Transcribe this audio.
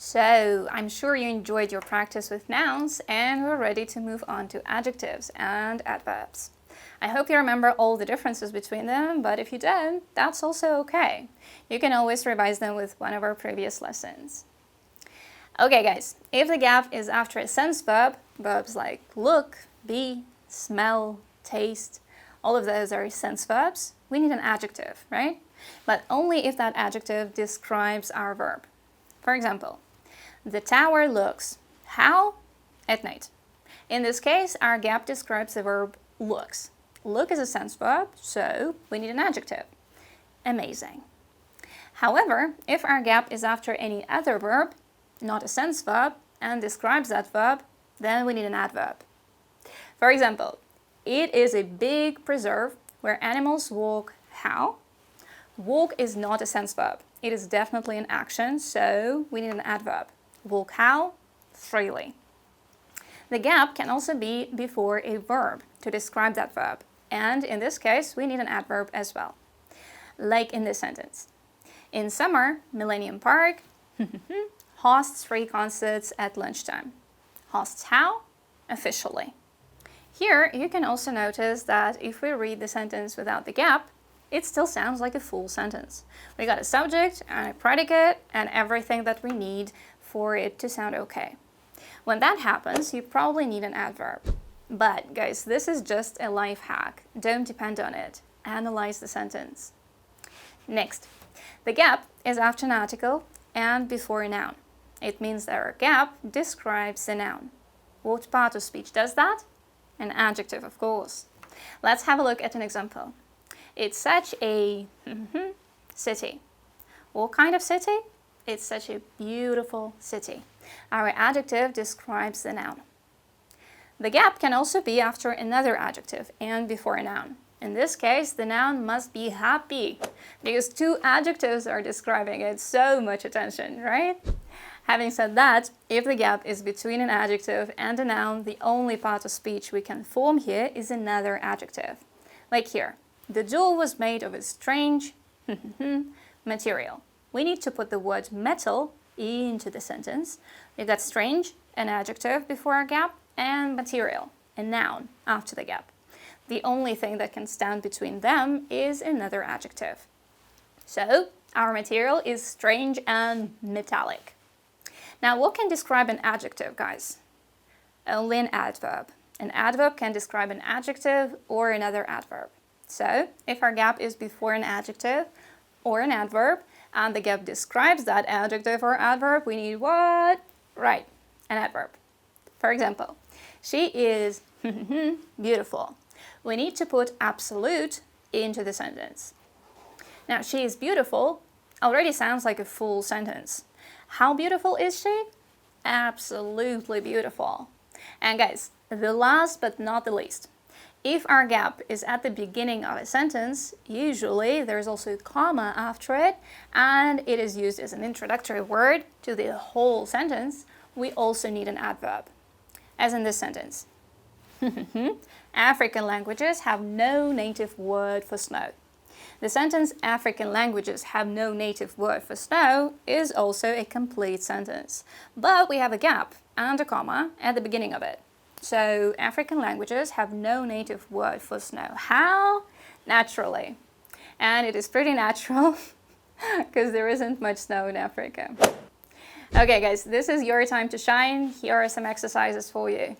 So, I'm sure you enjoyed your practice with nouns and we're ready to move on to adjectives and adverbs. I hope you remember all the differences between them, but if you don't, that's also okay. You can always revise them with one of our previous lessons. Okay guys, if the gap is after a sense verb, verbs like look, be, smell, taste, all of those are sense verbs, we need an adjective, right? But only if that adjective describes our verb. For example, the tower looks how? At night. In this case, our gap describes the verb looks. Look is a sense verb, so we need an adjective. Amazing. However, if our gap is after any other verb, not a sense verb, and describes that verb, then we need an adverb. For example, it is a big preserve where animals walk how? Walk is not a sense verb. It is definitely an action, so we need an adverb. Walk how? Freely. The gap can also be before a verb to describe that verb. And in this case, we need an adverb as well. Like in this sentence. In summer, Millennium Park hosts free concerts at lunchtime. Hosts how? Officially. Here, you can also notice that if we read the sentence without the gap, it still sounds like a full sentence. We got a subject and a predicate and everything that we need for it to sound okay. When that happens, you probably need an adverb. But guys, this is just a life hack. Don't depend on it. Analyze the sentence. Next, the gap is after an article and before a noun. It means that our gap describes the noun. What part of speech does that? An adjective, of course. Let's have a look at an example. It's such a city. What kind of city? It's such a beautiful city. Our adjective describes the noun. The gap can also be after another adjective and before a noun. In this case, the noun must be happy because two adjectives are describing it. So much attention, right? Having said that, if the gap is between an adjective and a noun, the only part of speech we can form here is another adjective. Like here, the door was made of a strange material. We need to put the word metal into the sentence. We got strange, an adjective before our gap, and material, a noun after the gap. The only thing that can stand between them is another adjective. So, our material is strange and metallic. Now, what can describe an adjective, guys? Only an adverb. An adverb can describe an adjective or another adverb. So, if our gap is before an adjective or an adverb, and the gap describes that adjective or adverb, we need what? Right, an adverb. For example, she is beautiful. We need to put absolute into the sentence. Now, she is beautiful already sounds like a full sentence. How beautiful is she? Absolutely beautiful. And guys, the last but not the least. If our gap is at the beginning of a sentence, usually there's also a comma after it, and it is used as an introductory word to the whole sentence, we also need an adverb. As in this sentence. African languages have no native word for snow. The sentence African languages have no native word for snow is also a complete sentence. But we have a gap and a comma at the beginning of it. So African languages have no native word for snow. How? Naturally. And it is pretty natural because there isn't much snow in Africa. Okay guys, this is your time to shine. Here are some exercises for you.